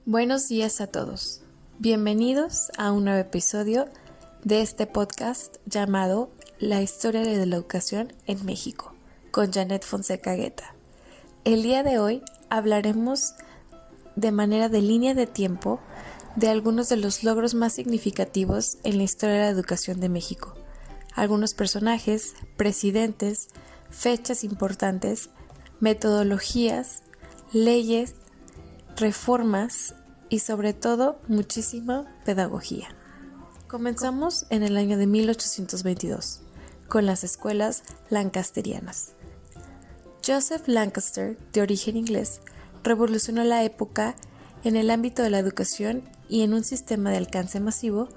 Buenos días a todos. Bienvenidos a un nuevo episodio de este podcast llamado La historia de la educación en México, con Janet Fonseca Guetta. El día de hoy hablaremos de manera de línea de tiempo de algunos de los logros más significativos en la historia de la educación de México. Algunos personajes, presidentes, fechas importantes, metodologías, leyes, reformas y sobre todo muchísima pedagogía. Comenzamos en el año de 1822 con las escuelas lancasterianas. Joseph Lancaster, de origen inglés, revolucionó la época en el ámbito de la educación y en un sistema de alcance masivo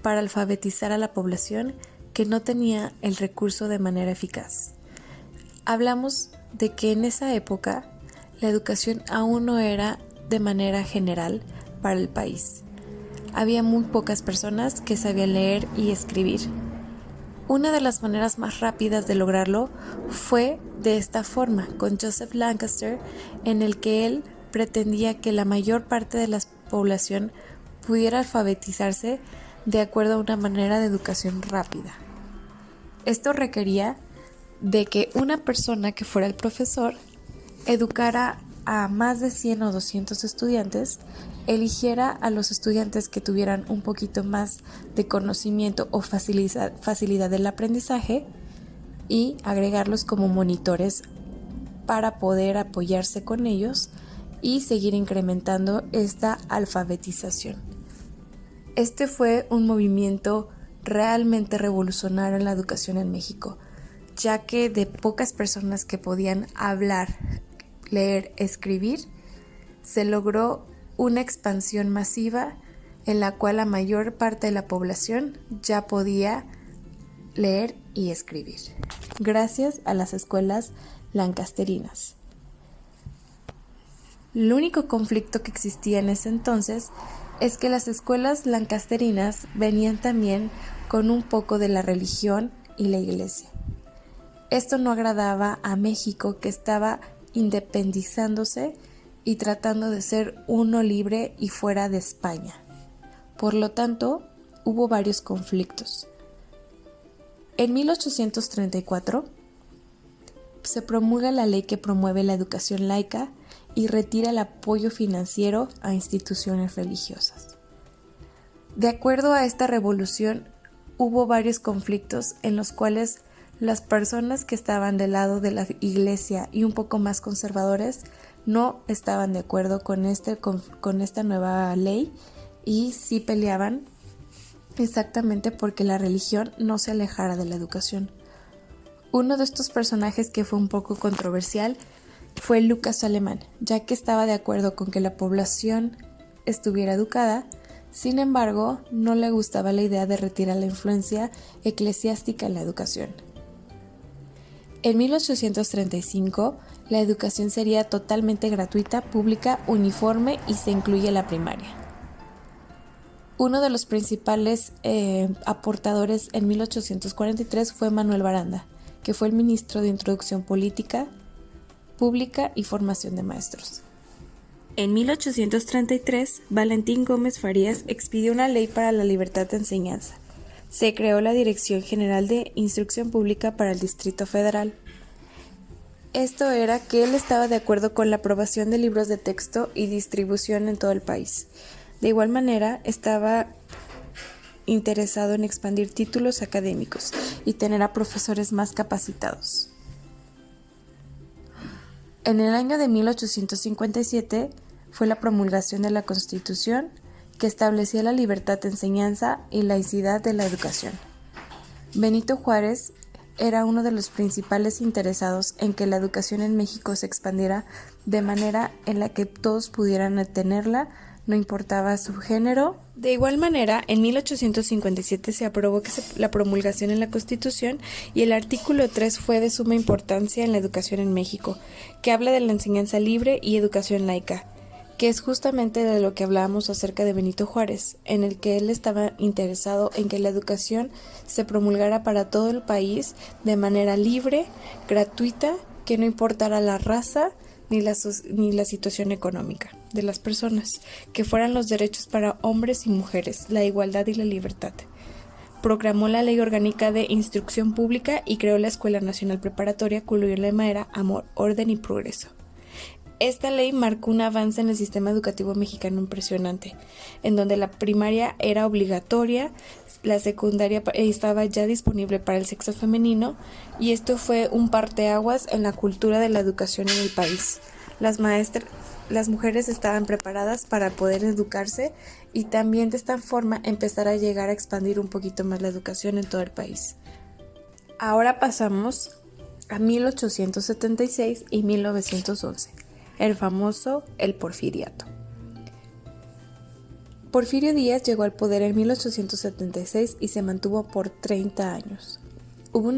para alfabetizar a la población que no tenía el recurso de manera eficaz. Hablamos de que en esa época la educación aún no era de manera general para el país. Había muy pocas personas que sabían leer y escribir. Una de las maneras más rápidas de lograrlo fue de esta forma, con Joseph Lancaster, en el que él pretendía que la mayor parte de la población pudiera alfabetizarse de acuerdo a una manera de educación rápida. Esto requería de que una persona que fuera el profesor educara a más de 100 o 200 estudiantes, eligiera a los estudiantes que tuvieran un poquito más de conocimiento o facilidad del aprendizaje y agregarlos como monitores para poder apoyarse con ellos y seguir incrementando esta alfabetización. Este fue un movimiento realmente revolucionario en la educación en México, ya que de pocas personas que podían hablar, leer, escribir, se logró una expansión masiva en la cual la mayor parte de la población ya podía leer y escribir, gracias a las escuelas lancasterinas. El único conflicto que existía en ese entonces es que las escuelas lancasterinas venían también con un poco de la religión y la iglesia. Esto no agradaba a México, que estaba independizándose y tratando de ser uno libre y fuera de España. Por lo tanto, hubo varios conflictos. En 1834 se promulga la ley que promueve la educación laica y retira el apoyo financiero a instituciones religiosas. De acuerdo a esta revolución, hubo varios conflictos en los cuales las personas que estaban del lado de la iglesia y un poco más conservadores no estaban de acuerdo con esta nueva ley y sí peleaban exactamente porque la religión no se alejara de la educación. Uno de estos personajes que fue un poco controversial fue Lucas Alemán, ya que estaba de acuerdo con que la población estuviera educada. Sin embargo, no le gustaba la idea de retirar la influencia eclesiástica en la educación. En 1835, la educación sería totalmente gratuita, pública, uniforme y se incluye la primaria. Uno de los principales aportadores en 1843 fue Manuel Baranda, que fue el ministro de Introducción Política, Pública y Formación de Maestros. En 1833, Valentín Gómez Farías expidió una ley para la libertad de enseñanza. Se creó la Dirección General de Instrucción Pública para el Distrito Federal. Esto era que él estaba de acuerdo con la aprobación de libros de texto y distribución en todo el país. De igual manera, estaba interesado en expandir títulos académicos y tener a profesores más capacitados. En el año de 1857 fue la promulgación de la Constitución, que establecía la libertad de enseñanza y laicidad de la educación. Benito Juárez era uno de los principales interesados en que la educación en México se expandiera de manera en la que todos pudieran tenerla, no importaba su género. De igual manera, en 1857 se aprobó la promulgación en la Constitución y el artículo 3 fue de suma importancia en la educación en México, que habla de la enseñanza libre y educación laica, que es justamente de lo que hablábamos acerca de Benito Juárez, en el que él estaba interesado en que la educación se promulgara para todo el país de manera libre, gratuita, que no importara la raza ni la situación económica. de las personas, que fueran los derechos para hombres y mujeres, la igualdad y la libertad. Proclamó la Ley Orgánica de Instrucción Pública y creó la Escuela Nacional Preparatoria, cuyo lema era Amor, Orden y Progreso. Esta ley marcó un avance en el sistema educativo mexicano impresionante, en donde la primaria era obligatoria, la secundaria estaba ya disponible para el sexo femenino, y esto fue un parteaguas en la cultura de la educación en el país. Las mujeres estaban preparadas para poder educarse y también de esta forma empezar a llegar a expandir un poquito más la educación en todo el país. Ahora pasamos a 1876 y 1911, el famoso Porfiriato. Porfirio Díaz llegó al poder en 1876 y se mantuvo por 30 años. Hubo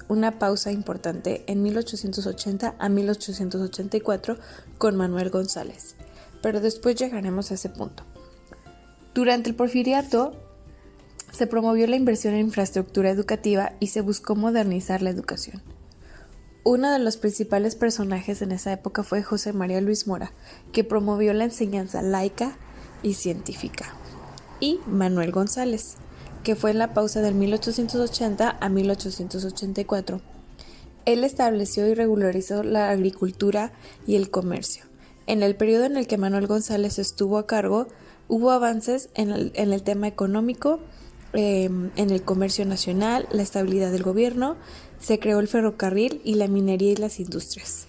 una pausa importante en 1880 a 1884 con Manuel González, pero después llegaremos a ese punto. Durante el Porfiriato se promovió la inversión en infraestructura educativa y se buscó modernizar la educación. Uno de los principales personajes en esa época fue José María Luis Mora, que promovió la enseñanza laica y científica, y Manuel González, que fue en la pausa del 1880 a 1884. Él estableció y regularizó la agricultura y el comercio. En el periodo en el que Manuel González estuvo a cargo, hubo avances en el tema económico, en el comercio nacional, la estabilidad del gobierno, se creó el ferrocarril y la minería y las industrias.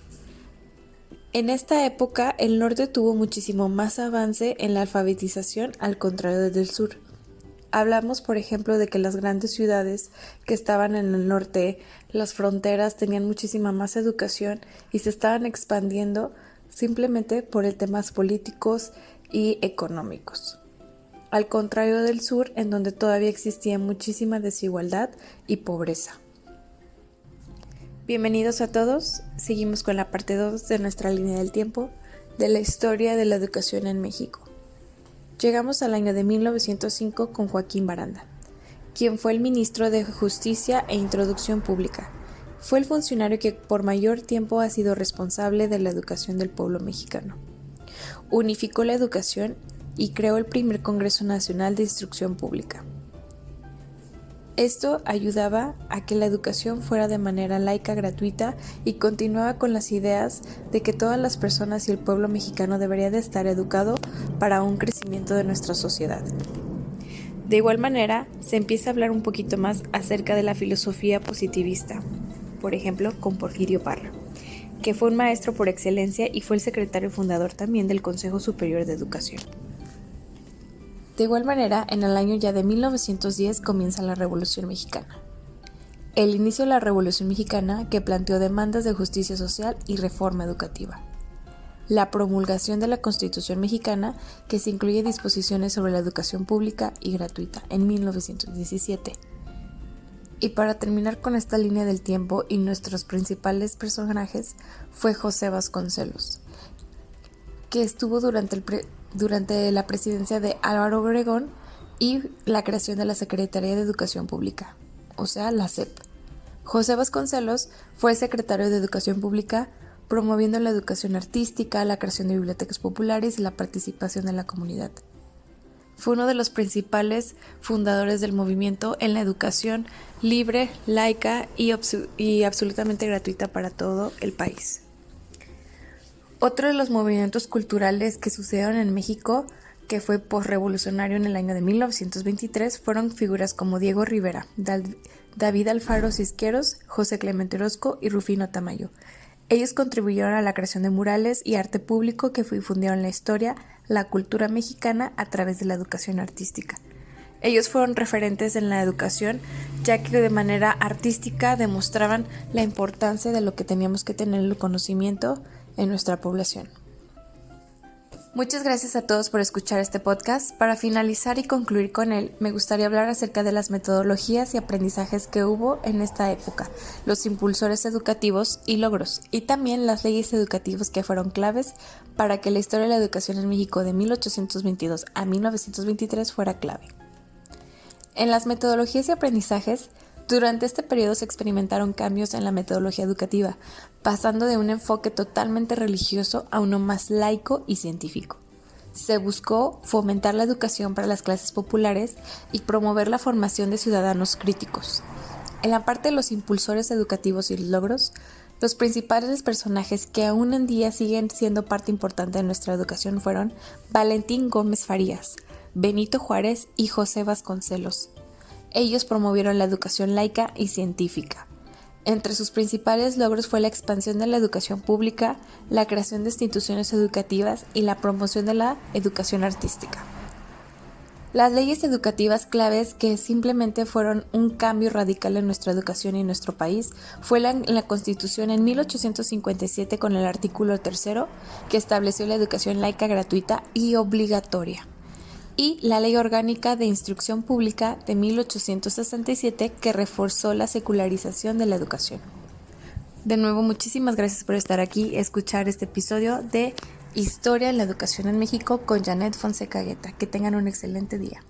En esta época, el norte tuvo muchísimo más avance en la alfabetización al contrario del sur. Hablamos, por ejemplo, de que las grandes ciudades que estaban en el norte, las fronteras, tenían muchísima más educación y se estaban expandiendo simplemente por temas políticos y económicos. Al contrario del sur, en donde todavía existía muchísima desigualdad y pobreza. Bienvenidos a todos, seguimos con la parte 2 de nuestra línea del tiempo de la historia de la educación en México. Llegamos al año de 1905 con Joaquín Baranda, quien fue el ministro de Justicia e Instrucción Pública. Fue el funcionario que por mayor tiempo ha sido responsable de la educación del pueblo mexicano. Unificó la educación y creó el primer Congreso Nacional de Instrucción Pública. Esto ayudaba a que la educación fuera de manera laica, gratuita, y continuaba con las ideas de que todas las personas y el pueblo mexicano debería de estar educado para un crecimiento de nuestra sociedad. De igual manera, se empieza a hablar un poquito más acerca de la filosofía positivista, por ejemplo, con Porfirio Parra, que fue un maestro por excelencia y fue el secretario fundador también del Consejo Superior de Educación. De igual manera, en el año ya de 1910 comienza la Revolución Mexicana. El inicio de la Revolución Mexicana, que planteó demandas de justicia social y reforma educativa. La promulgación de la Constitución Mexicana, que se incluye disposiciones sobre la educación pública y gratuita en 1917. Y para terminar con esta línea del tiempo y nuestros principales personajes, fue José Vasconcelos, que estuvo durante la presidencia de Álvaro Obregón y la creación de la Secretaría de Educación Pública, o sea, la SEP. José Vasconcelos fue secretario de Educación Pública, promoviendo la educación artística, la creación de bibliotecas populares y la participación de la comunidad. Fue uno de los principales fundadores del movimiento en la educación libre, laica y absolutamente gratuita para todo el país. Otro de los movimientos culturales que sucedieron en México, que fue posrevolucionario en el año de 1923, fueron figuras como Diego Rivera, David Alfaro Cisqueros, José Clemente Orozco y Rufino Tamayo. Ellos contribuyeron a la creación de murales y arte público que difundieron la historia, la cultura mexicana a través de la educación artística. Ellos fueron referentes en la educación, ya que de manera artística demostraban la importancia de lo que teníamos que tener el conocimiento en nuestra población. Muchas gracias a todos por escuchar este podcast. Para finalizar y concluir con él, me gustaría hablar acerca de las metodologías y aprendizajes que hubo en esta época, los impulsores educativos y logros, y también las leyes educativas que fueron claves para que la historia de la educación en México de 1822 a 1923 fuera clave. En las metodologías y aprendizajes, durante este periodo se experimentaron cambios en la metodología educativa, pasando de un enfoque totalmente religioso a uno más laico y científico. Se buscó fomentar la educación para las clases populares y promover la formación de ciudadanos críticos. En la parte de los impulsores educativos y logros, los principales personajes que aún en día siguen siendo parte importante de nuestra educación fueron Valentín Gómez Farías, Benito Juárez y José Vasconcelos. Ellos promovieron la educación laica y científica. Entre sus principales logros fue la expansión de la educación pública, la creación de instituciones educativas y la promoción de la educación artística. Las leyes educativas claves que simplemente fueron un cambio radical en nuestra educación y en nuestro país fue la Constitución en 1857 con el artículo 3 que estableció la educación laica gratuita y obligatoria, y la Ley Orgánica de Instrucción Pública de 1867 que reforzó la secularización de la educación. De nuevo, muchísimas gracias por estar aquí, escuchar este episodio de Historia en la Educación en México con Janet Fonseca Guetta. Que tengan un excelente día.